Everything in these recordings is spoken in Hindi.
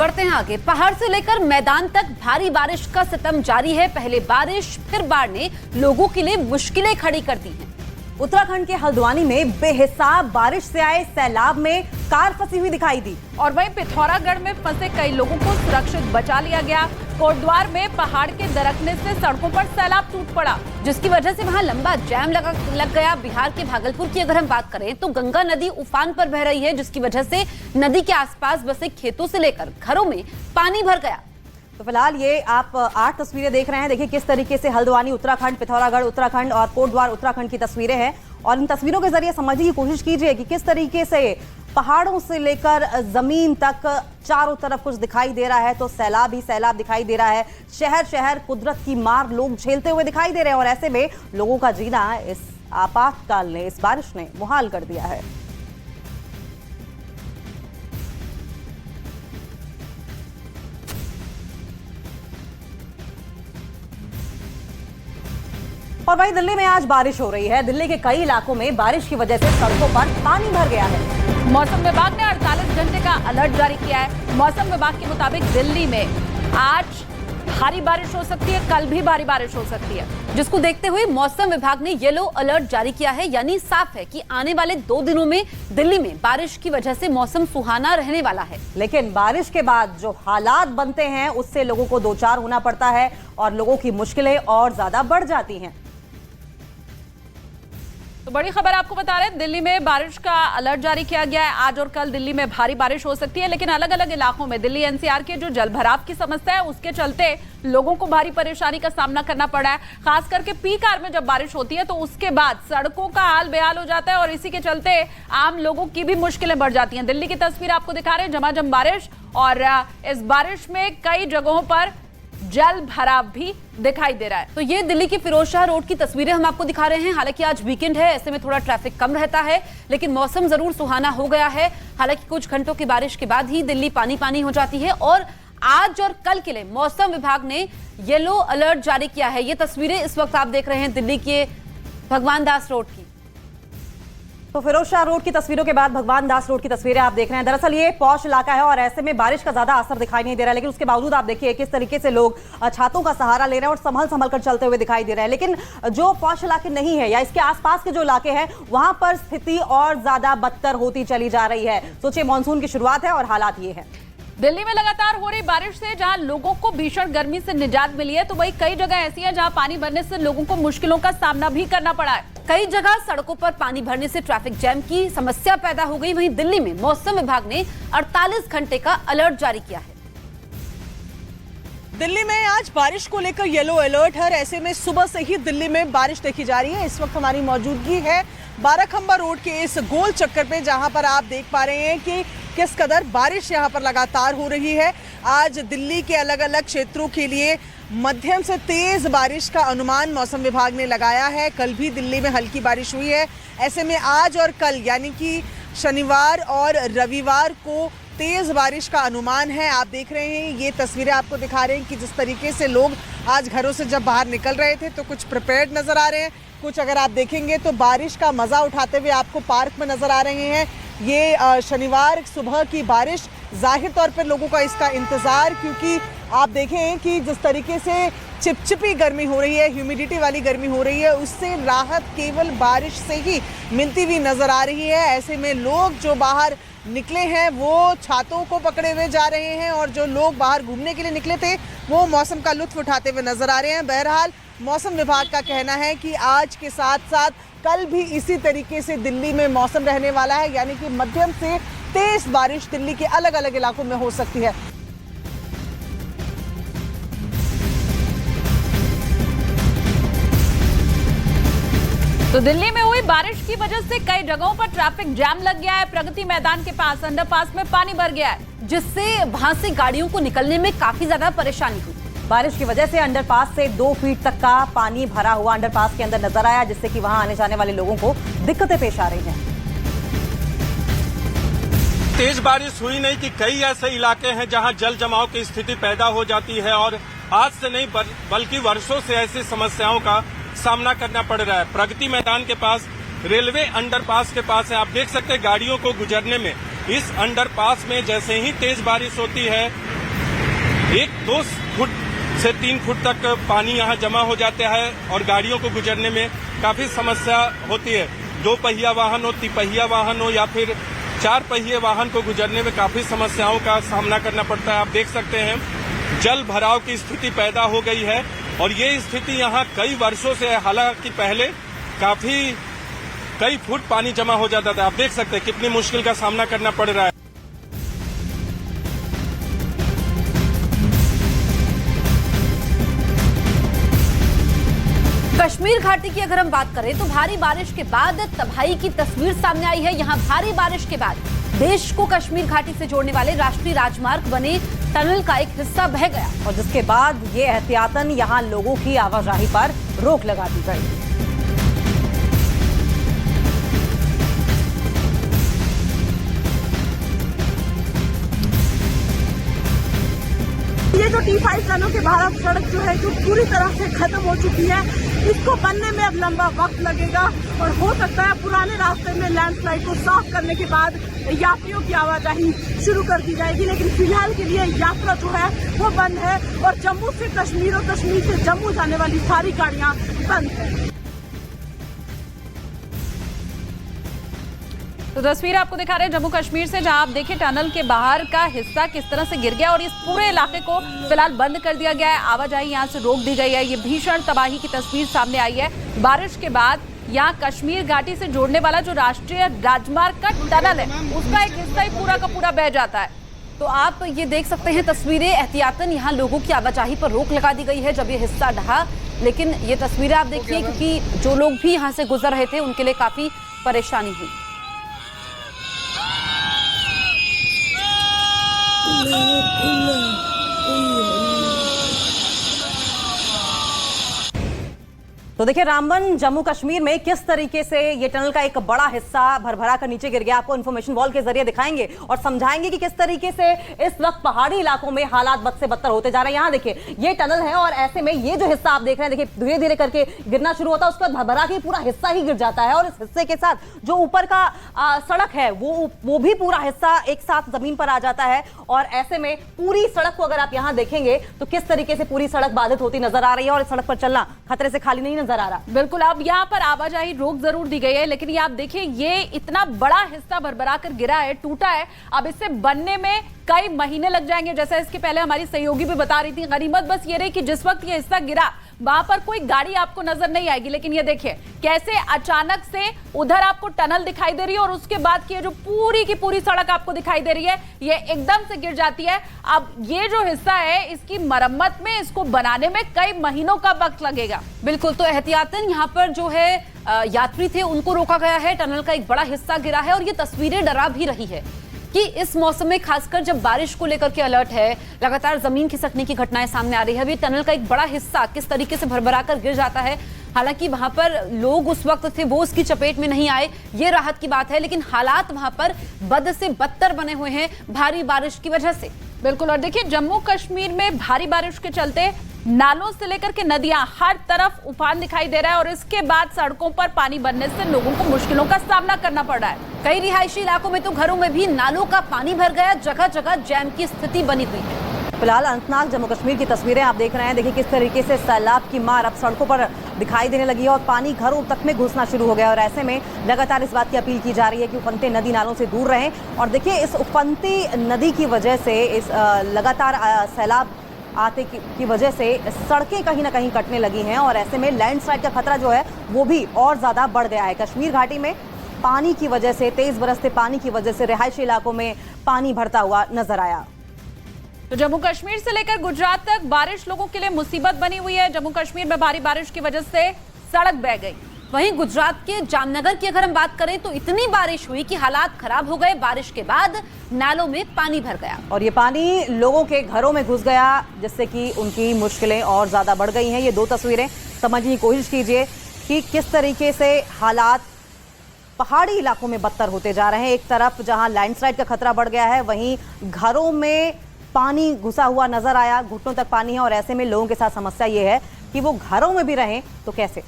बढ़ते हैं आगे। पहाड़ से लेकर मैदान तक भारी बारिश का सितम जारी है। पहले बारिश फिर बाढ़ ने लोगों के लिए मुश्किलें खड़ी कर दी हैं। उत्तराखंड के हल्द्वानी में बेहिसाब बारिश से आए सैलाब में कार फंसी हुई दिखाई दी और वहीं पिथौरागढ़ में फंसे कई लोगों को सुरक्षित बचा लिया गया। कोटद्वार में पहाड़ के दरकने से सड़कों पर सैलाब टूट पड़ा, जिसकी वजह से वहां लंबा जैम लग गया। बिहार के भागलपुर की अगर हम बात करें तो गंगा नदी उफान पर बह रही है, जिसकी वजह से नदी के आसपास बसे खेतों से लेकर घरों में पानी भर गया। तो फिलहाल ये आप 8 तस्वीरें देख रहे हैं। देखिए किस तरीके से हल्द्वानी उत्तराखंड, पिथौरागढ़ उत्तराखंड और कोटद्वार उत्तराखंड की तस्वीरें हैं और इन तस्वीरों के जरिए समझने की कोशिश कीजिए कि किस तरीके से पहाड़ों से लेकर जमीन तक चारों तरफ कुछ दिखाई दे रहा है तो सैलाब ही सैलाब दिखाई दे रहा है। शहर शहर कुदरत की मार लोग झेलते हुए दिखाई दे रहे हैं और ऐसे में लोगों का जीना इस आपातकाल ने, इस बारिश ने मुहाल कर दिया है। और वहीं दिल्ली में आज बारिश हो रही है। दिल्ली के कई इलाकों में बारिश की वजह से सड़कों पर पानी भर गया है। मौसम विभाग ने 48 घंटे का अलर्ट जारी किया है। मौसम विभाग के मुताबिक दिल्ली में आज भारी बारिश हो सकती है, कल भी भारी बारिश हो सकती है, जिसको देखते हुए मौसम विभाग ने येलो अलर्ट जारी किया है। यानी साफ है कि आने वाले 2 दिनों में दिल्ली में बारिश की वजह से मौसम सुहाना रहने वाला है। लेकिन बारिश के बाद जो हालात बनते हैं उससे लोगों को दो चार होना पड़ता है और लोगों की मुश्किलें और ज्यादा बढ़ जाती हैं। तो बड़ी खबर आपको बता रहे हैं, दिल्ली में बारिश का अलर्ट जारी किया गया है। आज और कल दिल्ली में भारी बारिश हो सकती है, लेकिन अलग अलग इलाकों में दिल्ली एनसीआर के जो जलभराव की समस्या है उसके चलते लोगों को भारी परेशानी का सामना करना पड़ा है। खास करके पीक आवर में जब बारिश होती है तो उसके बाद सड़कों का हाल बेहाल हो जाता है और इसी के चलते आम लोगों की भी मुश्किलें बढ़ जाती हैं। दिल्ली की तस्वीर आपको दिखा रहे हैं, झमाझम बारिश और इस बारिश में कई जगहों पर जल भराव भी दिखाई दे रहा है। तो ये दिल्ली की फिरोजशाह रोड की तस्वीरें हम आपको दिखा रहे हैं। हालांकि आज वीकेंड है, ऐसे में थोड़ा ट्रैफिक कम रहता है, लेकिन मौसम जरूर सुहाना हो गया है। हालांकि कुछ घंटों की बारिश के बाद ही दिल्ली पानी पानी हो जाती है और आज और कल के लिए मौसम विभाग ने येलो अलर्ट जारी किया है। ये तस्वीरें इस वक्त आप देख रहे हैं दिल्ली के भगवान दास रोड की। तो फिरोजशाह रोड की तस्वीरों के बाद भगवान दास रोड की तस्वीरें आप देख रहे हैं। दरअसल ये पॉश इलाका है और ऐसे में बारिश का ज्यादा असर दिखाई नहीं दे रहा है, लेकिन उसके बावजूद आप देखिए किस तरीके से लोग छातों का सहारा ले रहे हैं और संभल संभल कर चलते हुए दिखाई दे रहे हैं। लेकिन जो पॉश इलाके नहीं है या इसके आसपास के जो इलाके हैं वहां पर स्थिति और ज्यादा बदतर होती चली जा रही है। सोचिए मानसून की शुरुआत है और हालात ये है। दिल्ली में लगातार हो रही बारिश से जहां लोगों को भीषण गर्मी से निजात मिली है, तो वहीं कई जगह ऐसी है जहां पानी भरने से लोगों को मुश्किलों का सामना भी करना पड़ा है। कई जगह सड़कों पर पानी भरने से ट्रैफिक जैम की समस्या पैदा हो गई। वहीं दिल्ली में मौसम विभाग ने 48 घंटे का अलर्ट जारी किया है। दिल्ली में आज बारिश को लेकर येलो अलर्ट है। ऐसे में सुबह से ही दिल्ली में बारिश देखी जा रही है। इस वक्त हमारी मौजूदगी है बाराखंबा रोड के इस गोल चक्कर पे, जहां पर आप देख पा रहे हैं कि किस कदर बारिश यहां पर लगातार हो रही है। आज दिल्ली के अलग अलग क्षेत्रों के लिए मध्यम से तेज बारिश का अनुमान मौसम विभाग ने लगाया है। कल भी दिल्ली में हल्की बारिश हुई है। ऐसे में आज और कल यानी कि शनिवार और रविवार को तेज बारिश का अनुमान है। आप देख रहे हैं ये तस्वीरें आपको दिखा रहे हैं कि जिस तरीके से लोग आज घरों से जब बाहर निकल रहे थे तो कुछ प्रिपेयर्ड नजर आ रहे हैं, कुछ अगर आप देखेंगे तो बारिश का मजा उठाते हुए आपको पार्क में नजर आ रहे हैं। ये शनिवार सुबह की बारिश, जाहिर तौर पर लोगों का इसका इंतजार, क्योंकि आप देखें कि जिस तरीके से चिपचिपी गर्मी हो रही है, ह्यूमिडिटी वाली गर्मी हो रही है, उससे राहत केवल बारिश से ही मिलती हुई नजर आ रही है। ऐसे में लोग जो बाहर निकले हैं वो छातों को पकड़े हुए जा रहे हैं और जो लोग बाहर घूमने के लिए निकले थे वो मौसम का लुत्फ उठाते हुए नजर आ रहे हैं। बहरहाल मौसम विभाग का कहना है कि आज के साथ साथ कल भी इसी तरीके से दिल्ली में मौसम रहने वाला है, यानी कि मध्यम से तेज बारिश दिल्ली के अलग अलग इलाकों में हो सकती है। तो दिल्ली में हुई बारिश की वजह से कई जगहों पर ट्रैफिक जैम लग गया है। प्रगति मैदान के पास अंडरपास में पानी भर गया है, जिससे वहां से गाड़ियों को निकलने में काफी ज्यादा परेशानी हुई। बारिश की वजह से अंडरपास से 2 फीट तक का पानी भरा हुआ अंडरपास के अंदर नजर आया, जिससे कि वहां आने जाने वाले लोगों को दिक्कतें पेश आ रही हैं। तेज बारिश हुई नहीं कि कई ऐसे इलाके हैं जहां जल जमाव की स्थिति पैदा हो जाती है और आज से नहीं बल्कि वर्षों से ऐसी समस्याओं का सामना करना पड़ रहा है। प्रगति मैदान के पास रेलवे अंडरपास के पास है, आप देख सकते हैं गाड़ियों को गुजरने में इस अंडरपास में जैसे ही तेज बारिश होती है 1-2 फुट से 3 फुट तक पानी यहाँ जमा हो जाता है और गाड़ियों को गुजरने में काफी समस्या होती है। 2 पहिया वाहन हो, 3 पहिया वाहन हो या फिर 4 पहिए वाहन को गुजरने में काफी समस्याओं का सामना करना पड़ता है। आप देख सकते हैं जल भराव की स्थिति पैदा हो गई है और ये स्थिति यहाँ कई वर्षों से है। हालांकि पहले कई फुट पानी जमा हो जाता था। आप देख सकते हैं कितनी मुश्किल का सामना करना पड़ रहा है। कश्मीर घाटी की अगर हम बात करें तो भारी बारिश के बाद तबाही की तस्वीर सामने आई है। यहाँ भारी बारिश के बाद देश को कश्मीर घाटी से जोड़ने वाले राष्ट्रीय राजमार्ग बने टनल का एक हिस्सा बह गया और जिसके बाद ये एहतियातन यहाँ लोगों की आवाजाही पर रोक लगा दी गई। ये जो T5 टनों के बाहर सड़क जो है जो पूरी तरह से खत्म हो चुकी है, इसको बनने में अब लंबा वक्त लगेगा और हो सकता है पुराने रास्ते में लैंडस्लाइड को साफ करने के बाद यात्रियों की आवाजाही शुरू कर दी जाएगी। लेकिन फिलहाल के लिए यात्रा जो है वो बंद है और जम्मू से कश्मीर और कश्मीर से जम्मू जाने वाली सारी गाड़ियां बंद है। तो तस्वीर आपको दिखा रहे हैं जम्मू कश्मीर से, जहां आप देखिए टनल के बाहर का हिस्सा किस तरह से गिर गया और इस पूरे इलाके को फिलहाल बंद कर दिया गया है। आवाजाही यहां से रोक दी गई है। ये भीषण तबाही की तस्वीर सामने आई है। बारिश के बाद यहाँ कश्मीर घाटी से जोड़ने वाला जो राष्ट्रीय राजमार्ग का टनल है उसका एक हिस्सा ही पूरा का पूरा बह जाता है। तो आप ये देख सकते हैं तस्वीरें, एहतियातन यहाँ लोगों की आवाजाही पर रोक लगा दी गई है जब ये हिस्सा ढहा। लेकिन ये तस्वीरें आप देखिए, क्योंकि जो लोग भी यहाँ से गुजर रहे थे उनके लिए काफी परेशानी हुई। तो देखिए रामबन जम्मू कश्मीर में किस तरीके से ये टनल का एक बड़ा हिस्सा भरभरा कर नीचे गिर गया। आपको इन्फॉर्मेशन वॉल के जरिए दिखाएंगे और समझाएंगे कि किस तरीके से इस वक्त पहाड़ी इलाकों में हालात बद से बदतर होते जा रहे हैं। यहाँ देखिए ये टनल है और ऐसे में ये जो हिस्सा आप देख रहे हैं, देखिए धीरे धीरे करके गिरना शुरू होता है, उसके बाद भरभरा के पूरा हिस्सा ही गिर जाता है और इस हिस्से के साथ जो ऊपर का सड़क है वो भी पूरा हिस्सा एक साथ जमीन पर आ जाता है। और ऐसे में पूरी सड़क को अगर आप यहाँ देखेंगे तो किस तरीके से पूरी सड़क बाधित होती नजर आ रही है और इस सड़क पर चलना खतरे से खाली नहीं नजर आ रहा। बिल्कुल, अब यहाँ पर आवाजाही रोक जरूर दी गई है, लेकिन ये आप देखिए ये इतना बड़ा हिस्सा भरभरा कर गिरा है, टूटा है। अब इससे बनने में कई महीने लग जाएंगे। जैसा इसके पहले हमारी सहयोगी भी बता रही थी, गनीमत बस ये रही कि जिस वक्त ये हिस्सा गिरा वहां पर कोई गाड़ी आपको नजर नहीं आएगी। लेकिन ये देखिए कैसे अचानक से उधर आपको टनल दिखाई दे रही है और उसके बाद की जो पूरी की पूरी सड़क आपको दिखाई दे रही है ये एकदम से गिर जाती है। अब ये जो हिस्सा है इसकी मरम्मत में, इसको बनाने में कई महीनों का वक्त लगेगा। बिल्कुल, तो एहतियातन यहाँ पर जो है यात्री थे उनको रोका गया है। टनल का एक बड़ा हिस्सा गिरा है और ये तस्वीरें डरा भी रही है कि इस मौसम में खासकर जब बारिश को लेकर के अलर्ट है, लगातार जमीन खिसकने की घटनाएं सामने आ रही है। ये टनल का एक बड़ा हिस्सा किस तरीके से भरभरा कर गिर जाता है। हालांकि वहां पर लोग उस वक्त थे वो उसकी चपेट में नहीं आए, ये राहत की बात है, लेकिन हालात वहां पर बद से बदतर बने हुए हैं भारी बारिश की वजह से। बिल्कुल, और देखिए जम्मू कश्मीर में भारी बारिश के चलते नालों से लेकर के नदियां हर तरफ उफान दिखाई दे रहा है और इसके बाद सड़कों पर पानी बनने से लोगों को मुश्किलों का सामना करना पड़ रहा है। कई रिहायशी इलाकों में तो घरों में भी नालों का पानी भर गया, जगह जगह जैम की स्थिति बनी हुई है। फिलहाल अनंतनाग जम्मू कश्मीर की तस्वीरें आप देख रहे हैं। देखिए किस तरीके से सैलाब की मार अब सड़कों पर दिखाई देने लगी है और पानी घरों तक में घुसना शुरू हो गया और ऐसे में लगातार इस बात की अपील की जा रही है कि उफनते नदी नालों से दूर रहें। और देखिए इस उफनती नदी की वजह से इस लगातार सैलाब आते की वजह से सड़कें कहीं ना कहीं कटने लगी हैं और ऐसे में लैंडस्लाइड का खतरा जो है वो भी और ज्यादा बढ़ गया है। कश्मीर घाटी में पानी की वजह से, तेज बरसते पानी की वजह से रिहायशी इलाकों में पानी भरता हुआ नजर आया। तो जम्मू कश्मीर से लेकर गुजरात तक बारिश लोगों के लिए मुसीबत बनी हुई है। जम्मू कश्मीर में भारी बारिश की वजह से सड़क बह गई। वहीं गुजरात के जामनगर की अगर हम बात करें तो इतनी बारिश हुई कि हालात खराब हो गए। बारिश के बाद नालों में पानी भर गया और ये पानी लोगों के घरों में घुस गया, जिससे कि उनकी मुश्किलें और ज्यादा बढ़ गई हैं। ये दो तस्वीरें समझने की कोशिश कीजिए कि किस तरीके से हालात पहाड़ी इलाकों में बदतर होते जा रहे हैं। एक तरफ जहां लैंडस्लाइड का खतरा बढ़ गया है, वहीं घरों में पानी घुसा हुआ नजर आया, घुटनों तक पानी है और ऐसे में लोगों के साथ समस्या ये है कि वो घरों में भी रहें तो कैसे।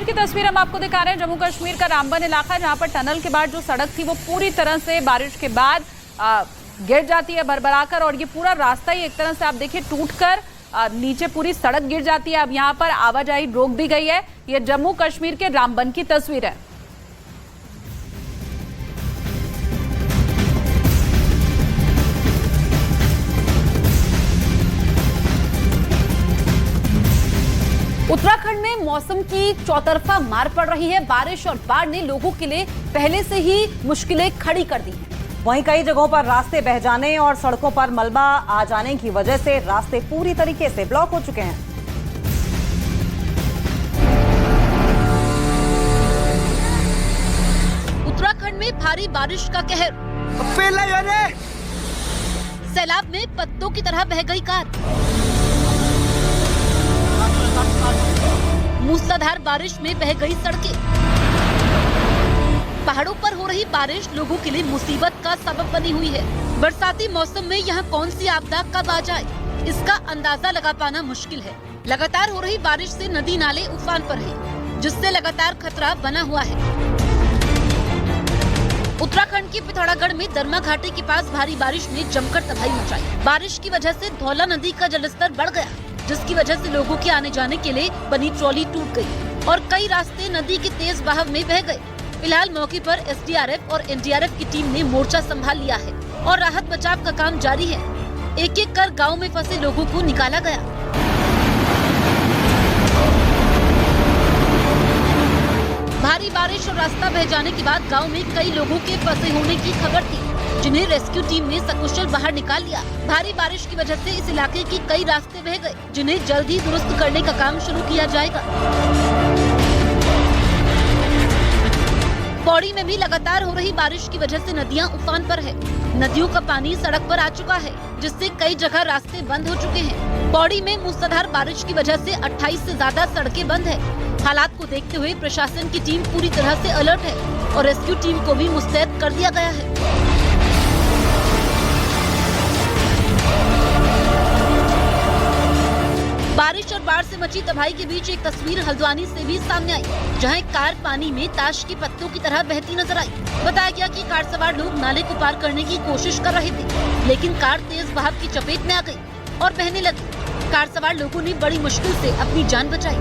कश्मीर की तस्वीर हम आपको दिखा रहे हैं। जम्मू कश्मीर का रामबन इलाका, जहां पर टनल के बाद जो सड़क थी वो पूरी तरह से बारिश के बाद गिर जाती है भरभराकर, और ये पूरा रास्ता ही एक तरह से आप देखिए टूटकर नीचे पूरी सड़क गिर जाती है। अब यहाँ पर आवाजाही रोक दी गई है। ये जम्मू कश्मीर के रामबन की तस्वीर है। उत्तराखंड में मौसम की चौतरफा मार पड़ रही है। बारिश और बाढ़ ने लोगों के लिए पहले से ही मुश्किलें खड़ी कर दी हैं। वहीं कई जगहों पर रास्ते बह जाने और सड़कों पर मलबा आ जाने की वजह से रास्ते पूरी तरीके से ब्लॉक हो चुके हैं। उत्तराखंड में भारी बारिश का कहर, सैलाब में पत्तों की तरह बह गई कार। मूसलाधार बारिश में बह गई सड़कें। पहाड़ों पर हो रही बारिश लोगों के लिए मुसीबत का सबब बनी हुई है। बरसाती मौसम में यहाँ कौन सी आपदा कब आ जाए, इसका अंदाजा लगा पाना मुश्किल है। लगातार हो रही बारिश से नदी नाले उफान पर है, जिससे लगातार खतरा बना हुआ है। उत्तराखंड के पिथौरागढ़ में दरमा घाटी के पास भारी बारिश ने जमकर तबाही मचाई। बारिश की वजह से धौला नदी का जलस्तर बढ़ गया, जिसकी वजह से लोगों के आने जाने के लिए बनी ट्रॉली टूट गई और कई रास्ते नदी के तेज बहाव में बह गए। फिलहाल मौके पर एसडीआरएफ और एनडीआरएफ की टीम ने मोर्चा संभाल लिया है और राहत बचाव का काम जारी है। एक एक कर गांव में फंसे लोगों को निकाला गया। भारी बारिश और रास्ता बह जाने के बाद गांव में कई लोगों के फंसे होने की खबर थी, जिन्हें रेस्क्यू टीम ने सकुशल बाहर निकाल लिया। भारी बारिश की वजह से इस इलाके के कई रास्ते बह गए, जिन्हें जल्द ही दुरुस्त करने का काम शुरू किया जाएगा। पौड़ी में भी लगातार हो रही बारिश की वजह से नदियां उफान पर है। नदियों का पानी सड़क पर आ चुका है, जिससे कई जगह रास्ते बंद हो चुके हैं। पौड़ी में मूसलाधार बारिश की वजह से 28 से ज्यादा सड़कें बंद है। हालात को देखते हुए प्रशासन की टीम पूरी तरह से अलर्ट है और रेस्क्यू टीम को भी मुस्तैद कर दिया गया है। बारिश और बाढ़ से मची तबाही के बीच एक तस्वीर हल्द्वानी से भी सामने आई, जहां एक कार पानी में ताश के पत्तों की तरह बहती नजर आई। बताया गया कि कार सवार लोग नाले को पार करने की कोशिश कर रहे थे, लेकिन कार तेज बहाव की चपेट में आ गई और बहने लगी। कार सवार लोगों ने बड़ी मुश्किल से अपनी जान बचाई।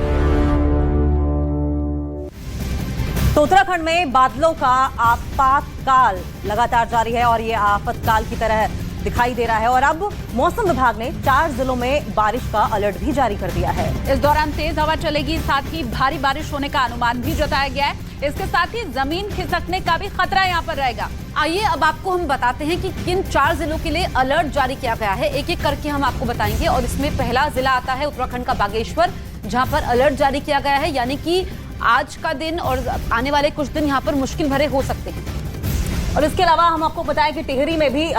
तो उत्तराखंड में बादलों का आपातकाल लगातार जारी है और ये आपातकाल की तरह दिखाई दे रहा है और अब मौसम विभाग ने 4 जिलों में बारिश का अलर्ट भी जारी कर दिया है। इस दौरान तेज हवा चलेगी, साथ ही भारी बारिश होने का अनुमान भी जताया गया है। इसके साथ ही जमीन खिसकने का भी खतरा यहाँ पर रहेगा। आइए अब आपको हम बताते हैं कि किन 4 जिलों के लिए अलर्ट जारी किया गया है। एक एक करके हम आपको बताएंगे और इसमें पहला जिला आता है उत्तराखंड का बागेश्वर, जहाँ पर अलर्ट जारी किया गया है, यानी कि आज का दिन और आने वाले कुछ दिन यहाँ पर मुश्किल भरे हो सकते हैं। और इसके अलावा हम आपको बताएं कि टिहरी में भी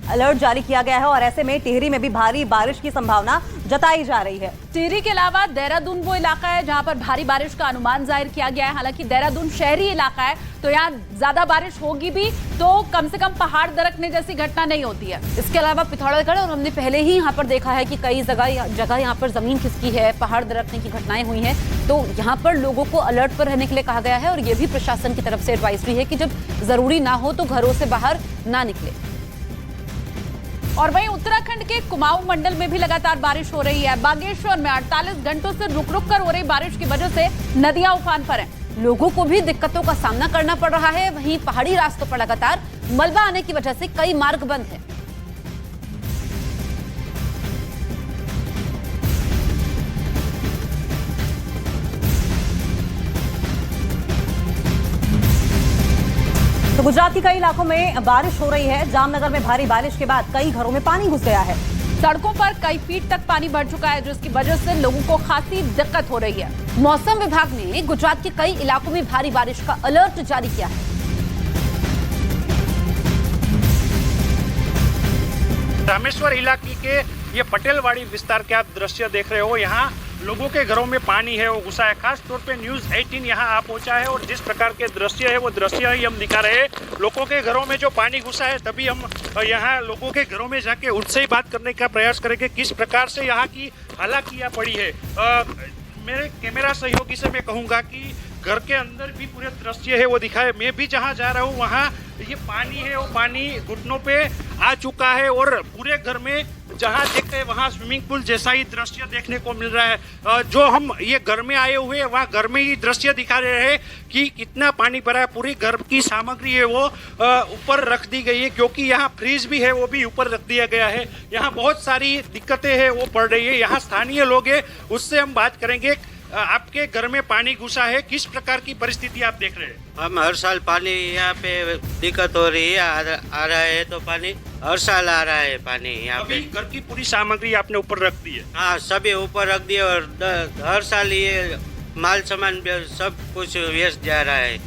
अलर्ट जारी किया गया है और ऐसे में टिहरी में भी भारी बारिश की संभावना जताई जा रही है। टिहरी के अलावा देहरादून वो इलाका है जहां पर भारी बारिश का अनुमान जाहिर किया गया है। हालांकि देहरादून शहरी इलाका है, तो यहाँ ज्यादा बारिश होगी भी तो कम से कम पहाड़ दरकने जैसी घटना नहीं होती है। इसके अलावा पिथौरागढ़, और हमने पहले ही यहाँ पर देखा है कि कई जगह यहाँ पर जमीन खिसकी है, पहाड़ दरकने की घटनाएं हुई हैं, तो यहाँ पर लोगों को अलर्ट पर रहने के लिए कहा गया है। और ये भी प्रशासन की तरफ से एडवाइजरी है कि जब जरूरी ना हो तो घरों से बाहर ना निकले। और वहीं उत्तराखंड के कुमाऊं मंडल में भी लगातार बारिश हो रही है। बागेश्वर में 48 घंटों से रुक रुक कर हो रही बारिश की वजह से नदियां उफान पर हैं। लोगों को भी दिक्कतों का सामना करना पड़ रहा है। वहीं पहाड़ी रास्तों पर लगातार मलबा आने की वजह से कई मार्ग बंद है। तो गुजरात के कई इलाकों में बारिश हो रही है। जामनगर में भारी बारिश के बाद कई घरों में पानी घुस गया है। सड़कों पर कई फीट तक पानी बढ़ चुका है, जिसकी वजह से लोगों को खासी दिक्कत हो रही है। मौसम विभाग ने गुजरात के कई इलाकों में भारी बारिश का अलर्ट जारी किया है। रामेश्वर इलाके के ये पटेलवाड़ी विस्तार के आप दृश्य देख रहे हो। यहाँ लोगों के घरों में पानी है वो घुसा है। खास तौर पे न्यूज़ 18 यहाँ आ पहुँचा है और जिस प्रकार के दृश्य है वो दृश्य ही हम दिखा रहे हैं। लोगों के घरों में जो पानी घुसा है, तभी हम यहाँ लोगों के घरों में जाके उनसे ही बात करने का प्रयास करेंगे किस प्रकार से यहाँ की हालाकियाँ पड़ी है। मेरे कैमरा सहयोगी से मैं कहूँगा कि घर के अंदर भी पूरे दृश्य है वो दिखाए। मैं भी जहाँ जा रहा हूँ वहाँ ये पानी है, वो पानी घुटनों पे आ चुका है और पूरे घर में जहाँ देखते हैं वहाँ स्विमिंग पूल जैसा ही दृश्य देखने को मिल रहा है। जो हम ये घर में आए हुए हैं वहाँ घर में ही दृश्य दिखा रहे हैं कि कितना पानी भरा है। पूरी घर की सामग्री है वो ऊपर रख दी गई है, क्योंकि यहाँ फ्रिज भी है वो भी ऊपर रख दिया गया है। यहाँ बहुत सारी दिक्कतें हैं वो पड़ रही है। यहाँ स्थानीय लोग हैं, उससे हम बात करेंगे। आपके घर में पानी घुसा है, किस प्रकार की परिस्थिति आप देख रहे हैं? हम हर साल पानी यहाँ पे दिक्कत हो रही है, आ रहा है तो पानी हर साल आ रहा है पानी यहाँ पे। अभी घर की पूरी सामग्री आपने ऊपर रख दी है? हाँ, सभी ऊपर रख दिए और हर साल ये माल सामान सब कुछ व्यस्त जा रहा है।